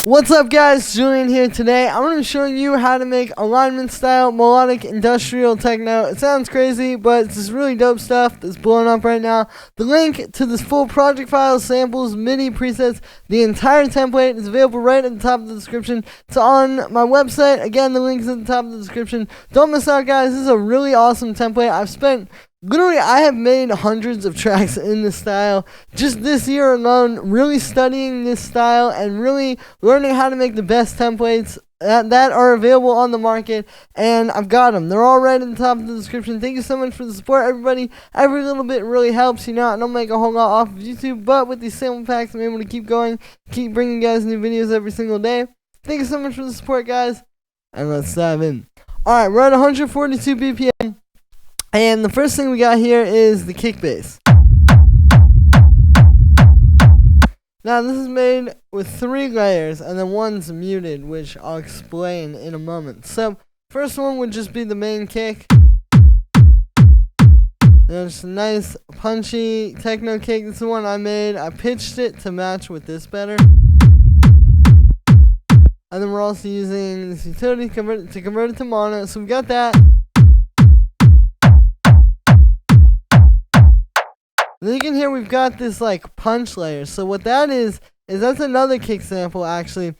What's up guys, Julian here. Today I'm going to be showing you how to make alignment style melodic industrial techno. It sounds crazy, but it's this really dope stuff that's blowing up right now. The link to this full project file, samples, MIDI presets, the entire template is available right at the top of the description. It's on my website. Again, the link is at the top of the description. Don't miss out guys, this is a really awesome template. I have made hundreds of tracks in this style just this year alone, really studying this style and really learning how to make the best templates that are available on the market, and I've got them. They're all right at the top of the description. Thank you so much for the support, everybody. Every little bit really helps. I don't make a whole lot off of YouTube, but with these sample packs, I'm able to keep going, keep bringing you guys new videos every single day. Thank you so much for the support, guys, and let's dive in. Alright, we're at 142 BPM. And the first thing we got here is the kick bass. Now this is made with 3 layers and then one's muted, which I'll explain in a moment. So first one would just be the main kick. There's a nice punchy techno kick. This is the one I made. I pitched it to match with this better. And then we're also using this utility to convert it to mono. So we got that. Then you can hear we've got this like punch layer. So what that is that's another kick sample actually.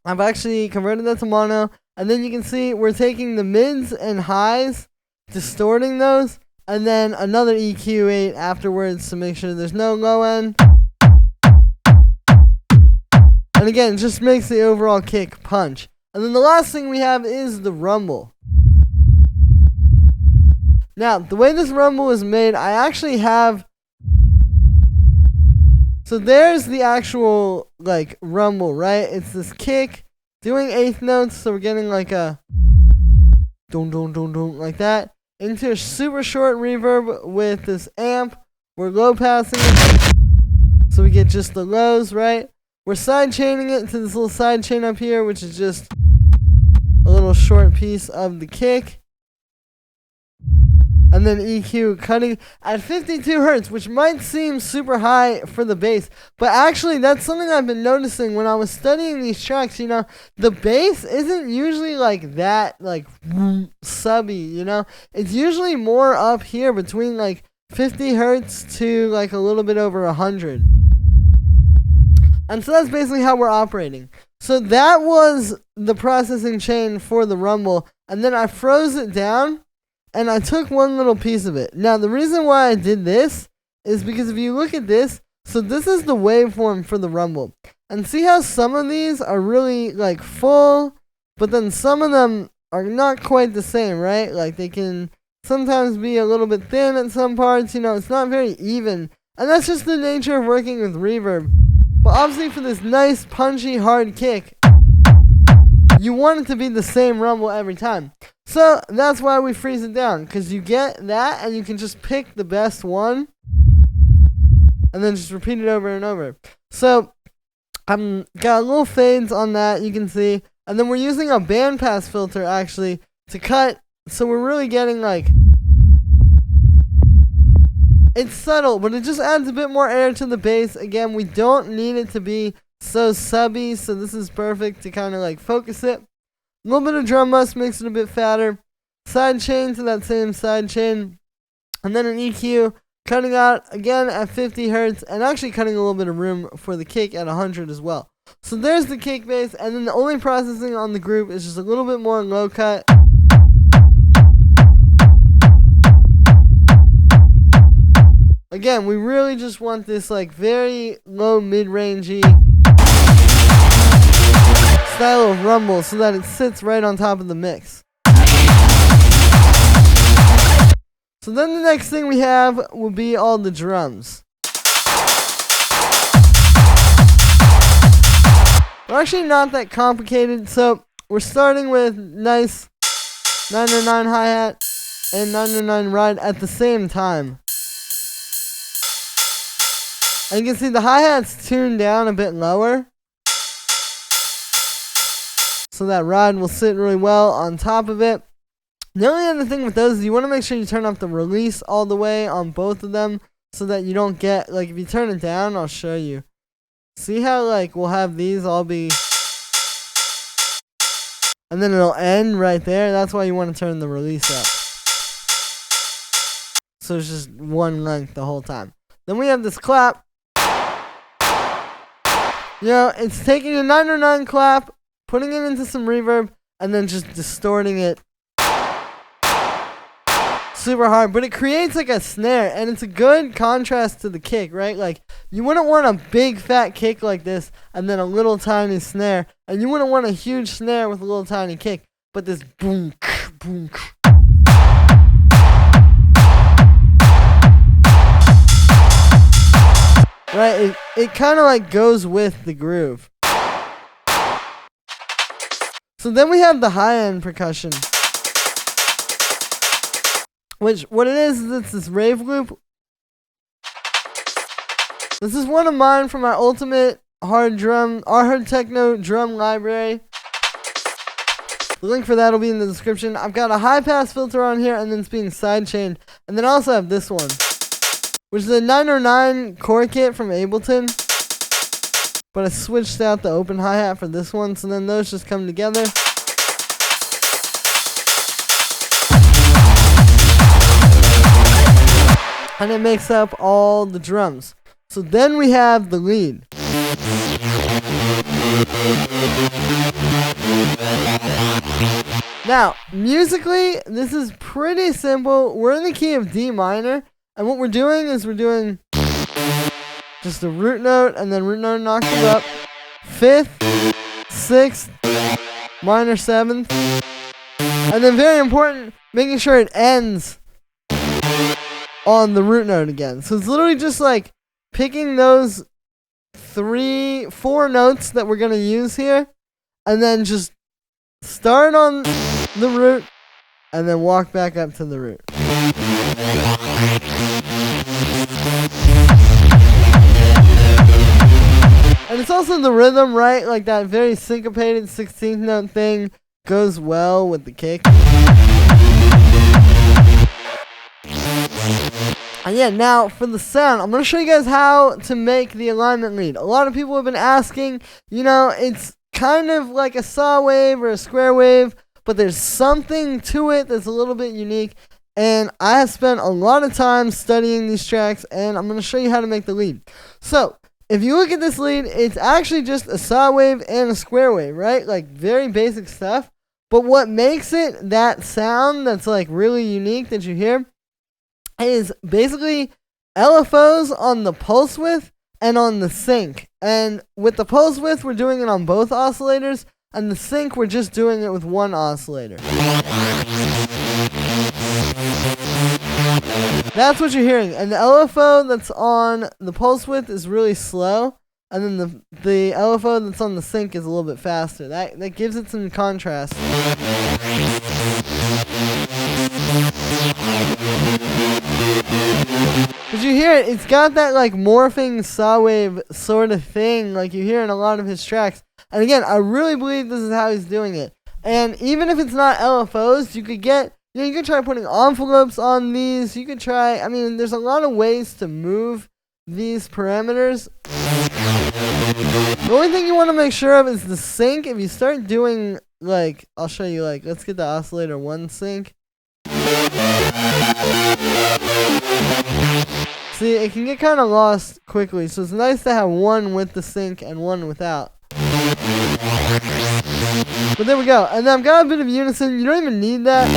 I've actually converted that to mono. And then you can see we're taking the mids and highs, distorting those, and then another EQ8 afterwards to make sure there's no low end. And again, it just makes the overall kick punch. And then the last thing we have is the rumble. Now, the way this rumble is made, I actually have... So there's the actual, like, rumble, right? It's this kick doing 8th notes, so we're getting like a... Dun dun dun dun, like that. Into a super short reverb with this amp. We're low passing it, so we get just the lows, right? We're side chaining it to this little side chain up here, which is just a little short piece of the kick. And then EQ cutting at 52 hertz, which might seem super high for the bass, but actually that's something I've been noticing when I was studying these tracks. The bass isn't usually like that, like subby, It's usually more up here between like 50 hertz to like a little bit over 100. And so that's basically how we're operating. So that was the processing chain for the rumble, and then I froze it down. And I took one little piece of it. Now, the reason why I did this is because if you look at this, so this is the waveform for the rumble. And see how some of these are really, like, full, but then some of them are not quite the same, right? Like, they can sometimes be a little bit thin at some parts, it's not very even. And that's just the nature of working with reverb. But obviously for this nice, punchy, hard kick, you want it to be the same rumble every time. So that's why we freeze it down, because you get that and you can just pick the best one and then just repeat it over and over. So I'm got little fades on that, you can see, and then we're using a bandpass filter actually to cut, so we're really getting like, it's subtle, but it just adds a bit more air to the bass. Again, we don't need it to be so subby, so this is perfect to kind of like focus it. A little bit of drum bus makes it a bit fatter. Side chain to that same side chain. And then an EQ, cutting out again at 50 hertz, and actually cutting a little bit of room for the kick at 100 as well. So there's the kick bass, and then the only processing on the group is just a little bit more low cut. Again, we really just want this like very low mid-rangey style of rumble so that it sits right on top of the mix. So then the next thing we have will be all the drums. We're actually not that complicated, so we're starting with nice 909 hi-hat and 909 ride at the same time. And you can see the hi-hat's tuned down a bit lower, so that ride will sit really well on top of it. The only other thing with those is you want to make sure you turn up the release all the way on both of them so that you don't get, like if you turn it down, I'll show you. See how like we'll have these all be and then it'll end right there. That's why you want to turn the release up. So it's just one length the whole time. Then we have this clap. You know, it's taking a 909 clap, putting it into some reverb, and then just distorting it super hard. But it creates like a snare, and it's a good contrast to the kick, right? Like, you wouldn't want a big fat kick like this, and then a little tiny snare. And you wouldn't want a huge snare with a little tiny kick. But this boom, boom. Right, it kind of like goes with the groove. So then we have the high-end percussion. Which, what it is it's this rave loop. This is one of mine from my ultimate hard techno drum library. The link for that will be in the description. I've got a high-pass filter on here, and then it's being sidechained. And then I also have this one, which is a 909 core kit from Ableton. But I switched out the open hi-hat for this one, so then those just come together. And it makes up all the drums. So then we have the lead. Now, musically, this is pretty simple. We're in the key of D minor. And what we're doing is we're doing just a root note, and then root note and octave up, 5th, 6th, minor 7th, and then very important, making sure it ends on the root note again. So it's literally just like picking those 4 notes that we're going to use here, and then just start on the root, and then walk back up to the root. And it's also the rhythm, right? Like that very syncopated 16th note thing goes well with the kick. And yeah, now for the sound, I'm going to show you guys how to make the alignment lead. A lot of people have been asking, you know, it's kind of like a saw wave or a square wave, but there's something to it that's a little bit unique. And I have spent a lot of time studying these tracks, and I'm going to show you how to make the lead. So, if you look at this lead, it's actually just a saw wave and a square wave, right? Like, very basic stuff. But what makes it that sound that's, like, really unique that you hear is basically LFOs on the pulse width and on the sync. And with the pulse width, we're doing it on both oscillators, and the sync, we're just doing it with one oscillator. That's what you're hearing. And the LFO that's on the pulse width is really slow, and then the LFO that's on the sync is a little bit faster. That gives it some contrast. But you hear it, it's got that like morphing saw wave sort of thing like you hear in a lot of his tracks. And again, I really believe this is how he's doing it. And even if it's not LFOs, you could get, you know, you could try putting envelopes on these. You could try, I mean, there's a lot of ways to move these parameters. The only thing you want to make sure of is the sync. If you start doing, like, I'll show you, like, let's get the oscillator 1 sync. See, it can get kind of lost quickly, so it's nice to have one with the sync and one without. But there we go. And then I've got a bit of unison. You don't even need that.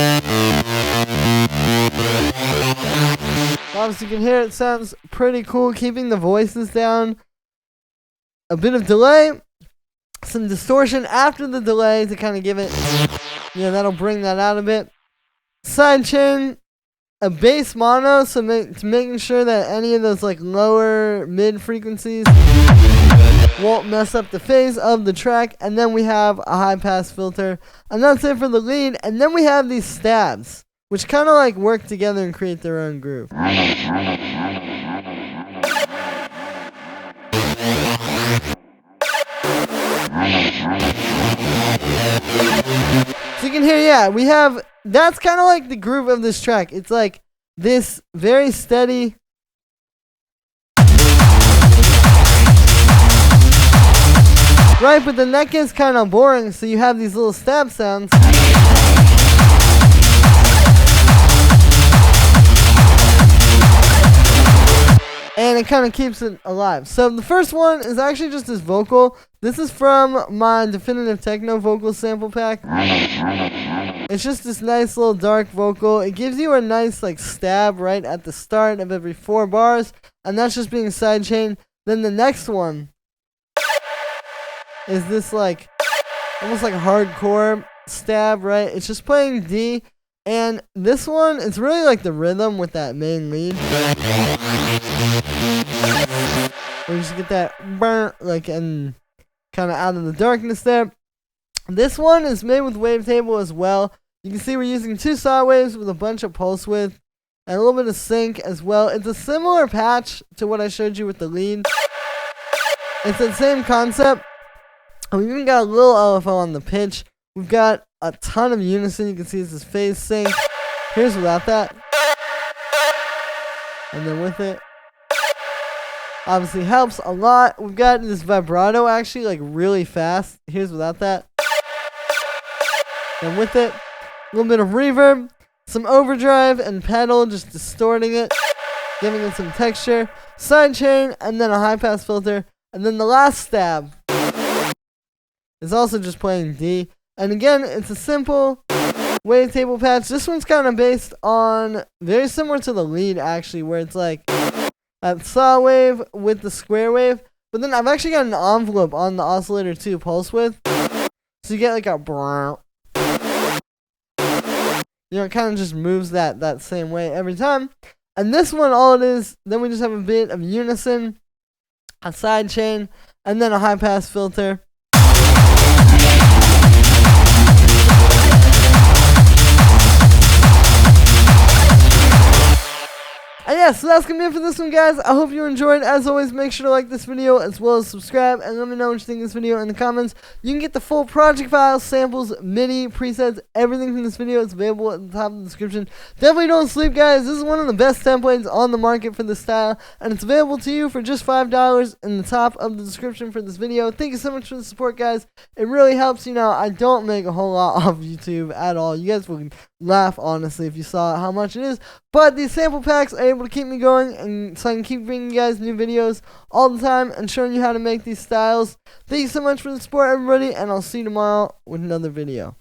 Obviously, you can hear it sounds pretty cool. Keeping the voices down. A bit of delay. Some distortion after the delay to kind of give it, yeah, that'll bring that out a bit. Sidechain. A bass mono, so making sure that any of those like lower mid frequencies won't mess up the phase of the track. And then we have a high pass filter, and that's it for the lead. And then we have these stabs, which kind of like work together and create their own groove. So you can hear, yeah, we have, that's kind of like the groove of this track. It's like this very steady. right? But then that gets kind of boring, so you have these little stab sounds. And it kind of keeps it alive. So the first one is actually just this vocal. This is from my Definitive Techno vocal sample pack. It's just this nice little dark vocal. It gives you a nice like stab right at the start of every 4 bars. And that's just being sidechained. Then the next one is this like almost like a hardcore stab, right? It's just playing D. And this one, it's really like the rhythm with that main lead. Where you just get that burn, like, and kind of out of the darkness there. This one is made with wavetable as well. You can see we're using 2 saw waves with a bunch of pulse width and a little bit of sync as well. It's a similar patch to what I showed you with the lead. It's the same concept. We even got a little LFO on the pitch. We've got a ton of unison. You can see this is phase sync. Here's without that. And then with it. Obviously helps a lot. We've got this vibrato actually like really fast. Here's without that. And with it, a little bit of reverb, some overdrive and pedal just distorting it, giving it some texture, sidechain, and then a high pass filter. And then the last stab is also just playing D. And again, it's a simple wavetable patch. This one's kind of based on, very similar to the lead actually, where it's like that saw wave with the square wave. But then I've actually got an envelope on the oscillator too, pulse width. So you get like a brown. You know, it kind of just moves that same way every time. And this one, all it is, then we just have a bit of unison, a sidechain, and then a high pass filter. And yeah, so that's going to be it for this one, guys. I hope you enjoyed. As always, make sure to like this video as well as subscribe. And let me know what you think of this video in the comments. You can get the full project files, samples, MIDI, presets, everything from this video is available at the top of the description. Definitely don't sleep, guys. This is one of the best templates on the market for this style. And it's available to you for just $5 in the top of the description for this video. Thank you so much for the support, guys. It really helps. You know, I don't make a whole lot off YouTube at all. You guys will laugh, honestly, if you saw how much it is. But these sample packs are able to keep me going, and so I can keep bringing you guys new videos all the time and showing you how to make these styles. Thank you so much for the support, everybody, and I'll see you tomorrow with another video.